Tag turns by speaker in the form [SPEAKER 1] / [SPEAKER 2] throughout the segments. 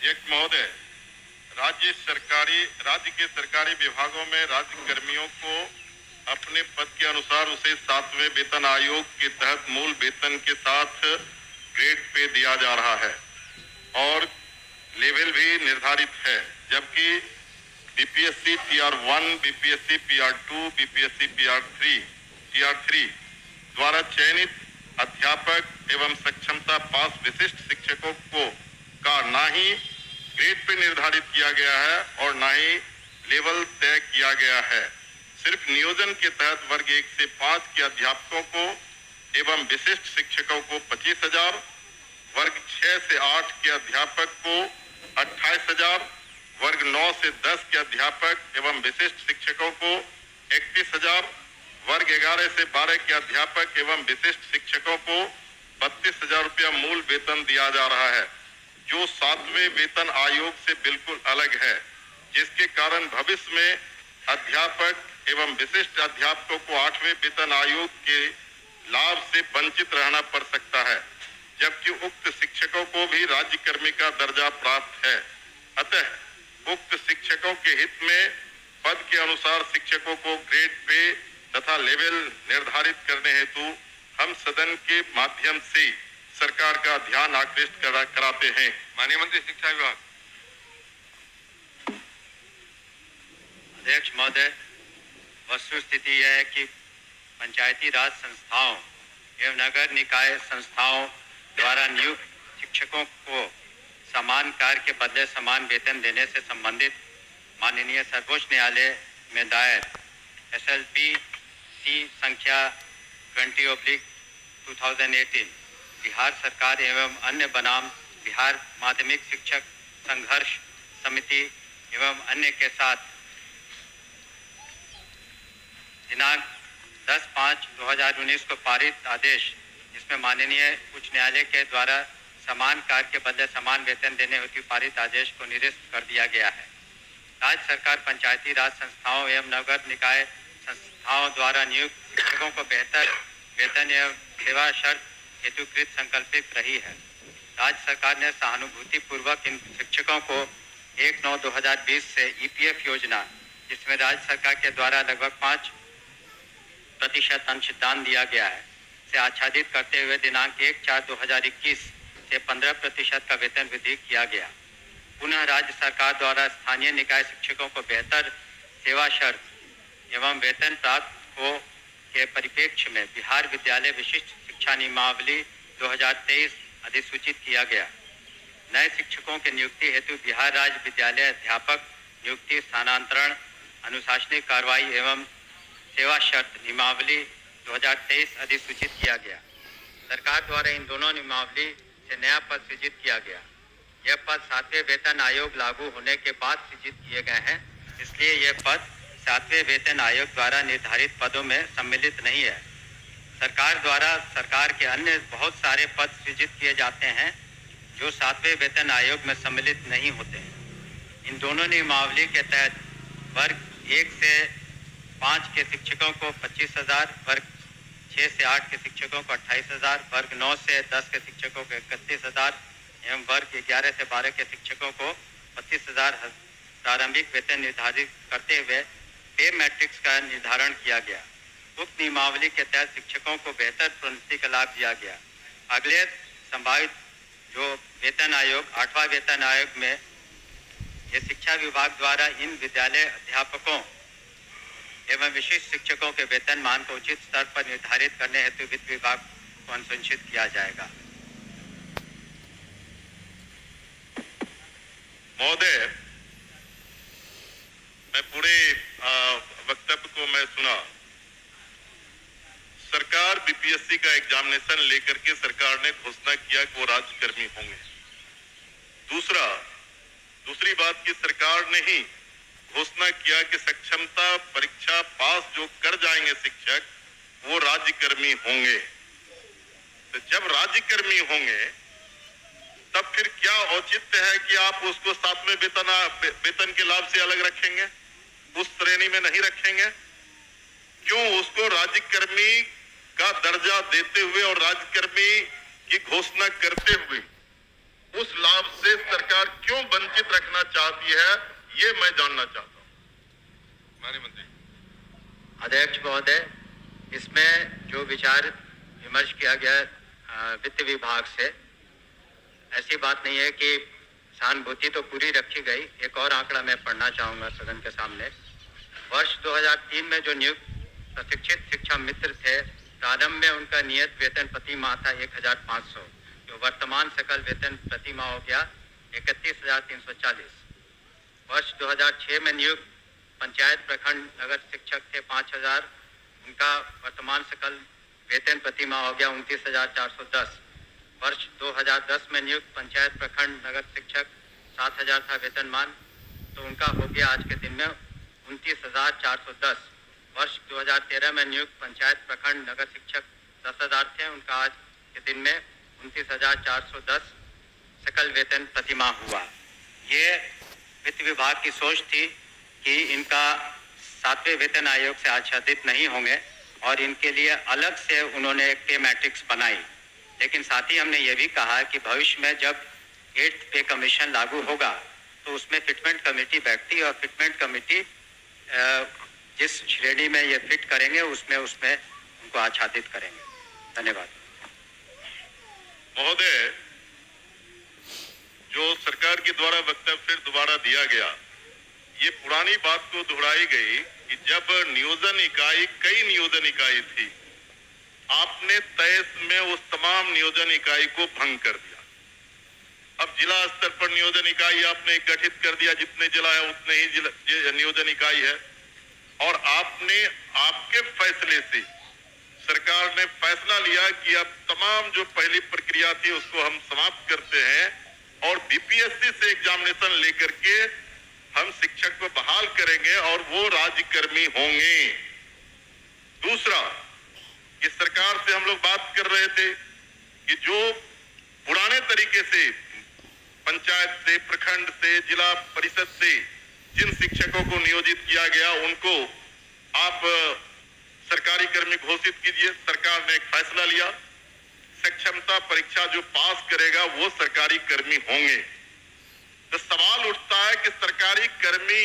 [SPEAKER 1] एक महोदय, राज्य के सरकारी विभागों में राज्य कर्मियों को अपने पद के अनुसार उसे 7वें वेतन आयोग के तहत मूल वेतन के साथ ग्रेड पे दिया जा रहा है और लेवल भी निर्धारित है, जबकि बीपीएससी टीआर1, बीपीएससी पीआर2, बीपीएससी टीआर3 द्वारा चयनित अध्यापक एवं सक्षमता पास विशिष्ट शिक्षकों को का ना ही ग्रेड पे निर्धारित किया गया है और ना ही लेवल तय किया गया है। सिर्फ नियोजन के तहत वर्ग 1 से 5 के अध्यापकों को एवं विशिष्ट शिक्षकों को 25,000, वर्ग 6 से 8 के अध्यापक को 28,000, वर्ग 9 से 10 के अध्यापक एवं विशिष्ट शिक्षकों को 31,000, वर्ग 11 से 12 के अध्यापक एवं विशिष्ट शिक्षकों को 32,000 रुपया मूल वेतन दिया जा रहा है, जो 7वें वेतन आयोग से बिल्कुल अलग है, जिसके कारण भविष्य में अध्यापक एवं विशिष्ट अध्यापकों को 8वें वेतन आयोग के लाभ से वंचित रहना पड़ सकता है, जबकि उक्त शिक्षकों को भी राज्य कर्मी का दर्जा प्राप्त है। अतः उक्त शिक्षकों के हित में पद के अनुसार शिक्षकों को ग्रेड पे तथा लेवल निर्धारित करने हेतु हम सदन के माध्यम से सरकार का ध्यान आकृष्ट कराते हैं।
[SPEAKER 2] माननीय मंत्री शिक्षा विभाग।
[SPEAKER 3] अध्यक्ष महोदय, वस्तुस्थिति यह है कि पंचायती राज संस्थाओं एवं नगर निकाय संस्थाओं द्वारा नियुक्त शिक्षकों को समान कार्य के बदले समान वेतन देने से संबंधित माननीय सर्वोच्च न्यायालय में दायर SLP-C संख्या 20/2018 बिहार सरकार एवं अन्य बनाम बिहार माध्यमिक शिक्षक संघर्ष समिति एवं अन्य के साथ दिनांक 10/5/2019 को पारित आदेश, जिसमें माननीय उच्च न्यायालय के द्वारा समान कार्य के बदले समान वेतन देने हेतु पारित आदेश को निरस्त कर दिया गया है। राज्य सरकार पंचायती राज संस्थाओं एवं नगर निकाय संस्थाओं द्वारा नियुक्त शिक्षकों को बेहतर वेतन एवं सेवा शर्त हेतुकृत संकल्पित रही है। राज्य सरकार ने सहानुभूति पूर्वक इन शिक्षकों को 1/9/2020 से EPF योजना, जिसमें राज्य सरकार के द्वारा लगभग 5% अंशदान दिया गया है, से आच्छादित करते हुए दिनांक 1/4/2021 से 15% का वेतन वृद्धि किया गया। पुनः राज्य सरकार द्वारा स्थानीय निकाय शिक्षकों को बेहतर सेवा शर्त एवं वेतन प्राप्त हो के परिप्रेक्ष्य में बिहार विद्यालय विशिष्ट शिक्षा नियमावली 2023 अधिसूचित किया गया। नए शिक्षकों के नियुक्ति हेतु बिहार राज्य विद्यालय अध्यापक नियुक्ति, स्थानांतरण, अनुशासनिक कार्रवाई एवं सेवा शर्त नियमावली 2023 अधिसूचित किया गया। सरकार द्वारा इन दोनों नियमावली से नया पद सृजित किया गया। यह पद 7वें वेतन आयोग लागू होने के बाद सृजित किए गए हैं, इसलिए यह पद 7वें वेतन आयोग द्वारा निर्धारित पदों में सम्मिलित नहीं है। सरकार द्वारा सरकार के अन्य बहुत सारे पद सृजित किए जाते हैं जो 7वें वेतन आयोग में सम्मिलित नहीं होते हैं। इन दोनों नियमावली के तहत वर्ग 1 से 5 के शिक्षकों को 25,000, वर्ग 6 से 8 के शिक्षकों को 28,000, वर्ग 9 से 10 के शिक्षकों को 31,000 एवं वर्ग 11 से 12 के शिक्षकों को 25,000 प्रारंभिक वेतन निर्धारित करते हुए पे मैट्रिक्स का निर्धारण किया गया। उक्त नियमावली के तहत शिक्षकों को बेहतर प्रोन्नति का लाभ दिया गया। अगले संभावित जो वेतन आयोग 8वां वेतन आयोग में ये शिक्षा विभाग द्वारा इन विद्यालय अध्यापकों एवं विशिष्ट शिक्षकों के वेतन मान को उचित स्तर पर निर्धारित करने हेतु वित्त विभाग को अनुशंसित किया जाएगा।
[SPEAKER 1] महोदय, मैं पूरे वक्तव्य को मैं सुना। सरकार बीपीएससी का एग्जामिनेशन लेकर के सरकार ने घोषणा किया कि वो राज्यकर्मी होंगे। दूसरी बात की सरकार ने ही घोषणा किया कि सक्षमता परीक्षा पास जो कर जाएंगे शिक्षक वो राज्यकर्मी होंगे। तो जब राज्यकर्मी होंगे तब फिर क्या औचित्य है कि आप उसको 7वें वेतन के लाभ से अलग रखेंगे, उस श्रेणी में नहीं रखेंगे? क्यों उसको राज्यकर्मी का दर्जा देते हुए और राज्यकर्मी की घोषणा करते हुए उस लाभ से सरकार क्यों वंचित रखना चाहती है, ये मैं जानना चाहता हूं। माननीय मंत्री।
[SPEAKER 3] अध्यक्ष महोदय, इसमें जो विचार विमर्श किया गया वित्त विभाग से, ऐसी बात नहीं है कि सहानुभूति तो पूरी रखी गई। एक और आंकड़ा मैं पढ़ना चाहूंगा सदन के सामने। वर्ष 2003 में जो नियुक्त प्रशिक्षित शिक्षा मित्र थे, प्रारंभ में उनका नियत वेतन प्रति माह था 1500, जो वर्तमान सकल वेतन प्रति माह हो गया 31,340। वर्ष 2006 में नियुक्त पंचायत प्रखंड नगर शिक्षक थे 5000, उनका वर्तमान सकल वेतन प्रति माह हो गया 29,410। वर्ष 2010 में नियुक्त पंचायत प्रखंड नगर शिक्षक 7000 था वेतनमान, तो उनका हो गया आज के दिन में 29,410। वर्ष 2013 में नियुक्त पंचायत प्रखंड नगर शिक्षक 10,000 थे, उनका आज के दिन में 29,410 सकल वेतन प्रति माह हुआ। ये वित्त विभाग की सोच थी कि इनका 7वें वेतन आयोग से आच्छादित नहीं होंगे और इनके लिए अलग से उन्होंने एक पे मैट्रिक्स बनाई। लेकिन साथ ही हमने ये भी कहा कि भविष्य में जब 8th पे कमीशन लागू होगा तो उसमें फिटमेंट कमेटी बैठती और फिटमेंट कमेटी जिस श्रेणी में ये फिट करेंगे उसमें उनको आच्छादित करेंगे। धन्यवाद।
[SPEAKER 1] महोदय, जो सरकार के द्वारा वक्तव्य फिर दोबारा दिया गया, ये पुरानी बात को दोहराई गई कि जब नियोजन इकाई कई नियोजन इकाई थी, आपने तय में उस तमाम नियोजन इकाई को भंग कर दिया। अब जिला स्तर पर नियोजन इकाई आपने गठित कर दिया, जितने जिला है उतने ही नियोजन इकाई है, और आपने आपके फैसले से सरकार ने फैसला लिया कि अब तमाम जो पहली प्रक्रिया थी उसको हम समाप्त करते हैं और बीपीएससी से एग्जामिनेशन लेकर के हम शिक्षक को बहाल करेंगे और वो राज्यकर्मी होंगे। दूसरा, इस सरकार से हम लोग बात कर रहे थे कि जो पुराने तरीके से पंचायत से, प्रखंड से, जिला परिषद से जिन शिक्षकों को नियोजित किया गया उनको आप सरकारी कर्मी घोषित कीजिए। सरकार ने एक फैसला लिया, सक्षमता परीक्षा जो पास करेगा वो सरकारी कर्मी होंगे। तो सवाल उठता है कि सरकारी कर्मी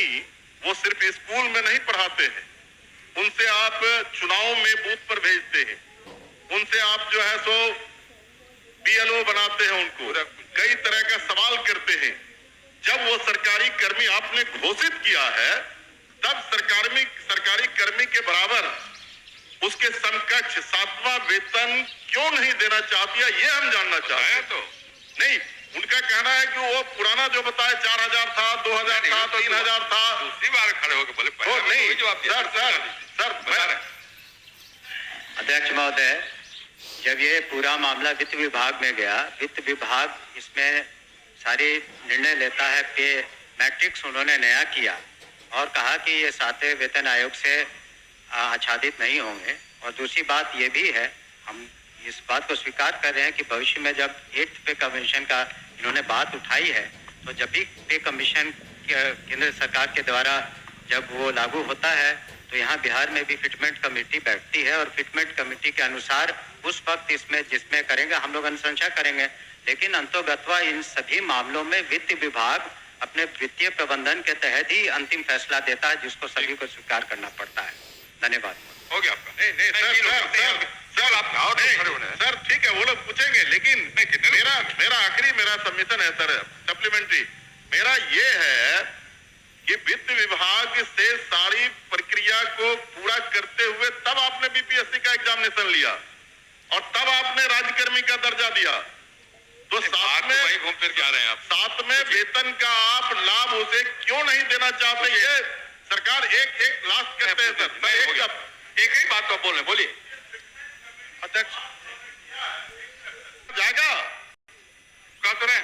[SPEAKER 1] वो सिर्फ स्कूल में नहीं पढ़ाते हैं, उनसे आप चुनाव में बूथ पर भेजते हैं, उनसे आप जो है सो बीएलओ बनाते हैं, उनको कई तरह का सवाल करते हैं। जब वो सरकारी कर्मी आपने घोषित किया है, तब सरकारी कर्मी के बराबर उसके समकक्ष 7वां वेतन क्यों नहीं देना चाहती है, ये हम जानना चाहते हैं। तो नहीं, उनका कहना है कि वो पुराना जो बताया 4000 था, 2000 था, 3000 था।
[SPEAKER 2] दूसरी बार खड़े होकर बोले
[SPEAKER 1] नहीं सर
[SPEAKER 3] अध्यक्ष महोदय, जब ये पूरा मामला वित्त विभाग में गया, वित्त विभाग इसमें सारी निर्णय लेता है। पे मैट्रिक्स उन्होंने नया किया और कहा कि ये 7वें वेतन आयोग से आच्छादित नहीं होंगे। और दूसरी बात ये भी है, हम इस बात को स्वीकार कर रहे हैं कि भविष्य में जब 8th पे कमीशन का इन्होंने बात उठाई है, तो जब भी पे कमीशन केंद्र सरकार के द्वारा जब वो लागू होता है तो यहाँ बिहार में भी फिटमेंट कमेटी बैठती है और फिटमेंट कमेटी के अनुसार उस वक्त इसमें जिसमें करेंगे हम लोग अनुशंसा करेंगे। लेकिन अंतोगत्वा इन सभी मामलों में वित्त विभाग अपने वित्तीय प्रबंधन के तहत ही अंतिम फैसला देता है, जिसको सभी को स्वीकार करना पड़ता है। धन्यवाद।
[SPEAKER 2] हो गया आपका।
[SPEAKER 1] सर ठीक है, वो लोग पूछेंगे, लेकिन मेरा सबमिशन है सर, सप्लीमेंट्री मेरा ये है कि वित्त विभाग से सारी प्रक्रिया को पूरा करते हुए तब आपने बीपीएससी का एग्जामिनेशन लिया और तब आपने राज्यकर्मी का दर्जा दिया। तो साथ में
[SPEAKER 2] वही घूम फिर के आ रहे हैं आप।
[SPEAKER 1] साथ में वेतन का आप लाभ उसे क्यों नहीं देना चाहते? ये सरकार एक लास्ट करते हैं सर।
[SPEAKER 2] एक ही बात तो बोल रहे, बोलिए
[SPEAKER 1] अध्यक्ष। जाएगा
[SPEAKER 2] क्या करें?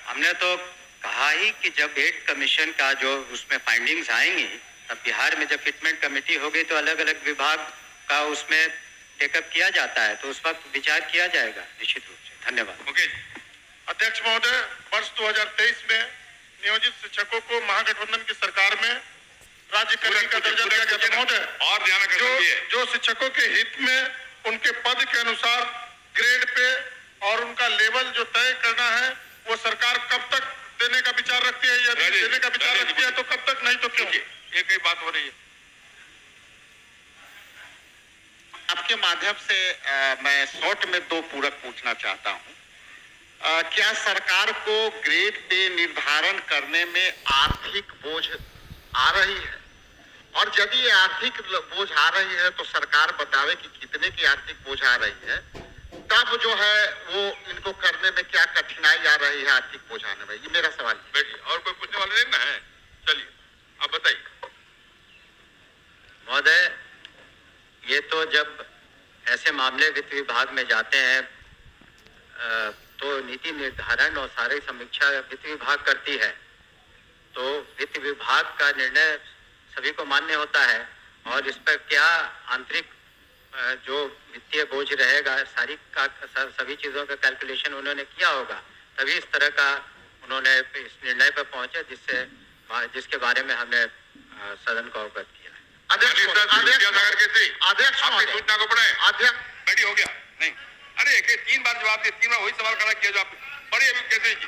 [SPEAKER 3] हमने तो कहा ही कि जब 8th कमीशन का जो उसमें फाइंडिंग्स आएंगी, तब बिहार में जब फिटमेंट कमेटी होगी तो अलग अलग विभाग का उसमें टेकअप किया जाता है, तो उस वक्त विचार किया जाएगा निश्चित रूप से। धन्यवाद।
[SPEAKER 2] ओके
[SPEAKER 1] अध्यक्ष महोदय, वर्ष 2023 में नियोजित शिक्षकों को महागठबंधन की सरकार में राज्यकर्मी का दर्जा दिया गया था। महोदय,
[SPEAKER 2] और ध्यान रखिए,
[SPEAKER 1] जो शिक्षकों के हित में उनके पद के अनुसार ग्रेड पे और उनका लेवल जो तय करना है वो सरकार
[SPEAKER 2] रुकिए, एक ही बात हो रही है।
[SPEAKER 1] आपके माध्यम से मैं शॉर्ट में दो पूरक पूछना चाहता हूं। क्या सरकार को ग्रेड पे निर्धारण करने में आर्थिक बोझ आ रही है? और यदि ये आर्थिक बोझ आ रही है तो सरकार बतावे कि कितने की आर्थिक बोझ आ रही है, तब जो है वो इनको करने में क्या कठिनाई आ रही है आर्थिक बोझ आने में। ये मेरा सवाल है।
[SPEAKER 2] बैठिए, और कोई पूछने वाले नहीं ना है? चलिए आप बताइए।
[SPEAKER 3] महोदय, ये तो जब ऐसे मामले वित्त विभाग में जाते हैं तो नीति निर्धारण और सारी समीक्षा वित्त विभाग करती है, तो वित्त विभाग का निर्णय सभी को मान्य होता है और इस पर क्या आंतरिक जो वित्तीय बोझ रहेगा सभी चीजों का कैलकुलेशन उन्होंने किया होगा, तभी इस तरह का उन्होंने इस निर्णय पर पहुंचे जिसके बारे में हमने सदन को अवगत किया।
[SPEAKER 2] अध्यक्ष आपकी सूचना को पढ़े। अध्यक्ष बैठी हो गया नहीं, अरे एक 3 बार जवाब दिए, 3 बार वही सवाल खड़ा किया जो आप बड़ी अभी कैसे की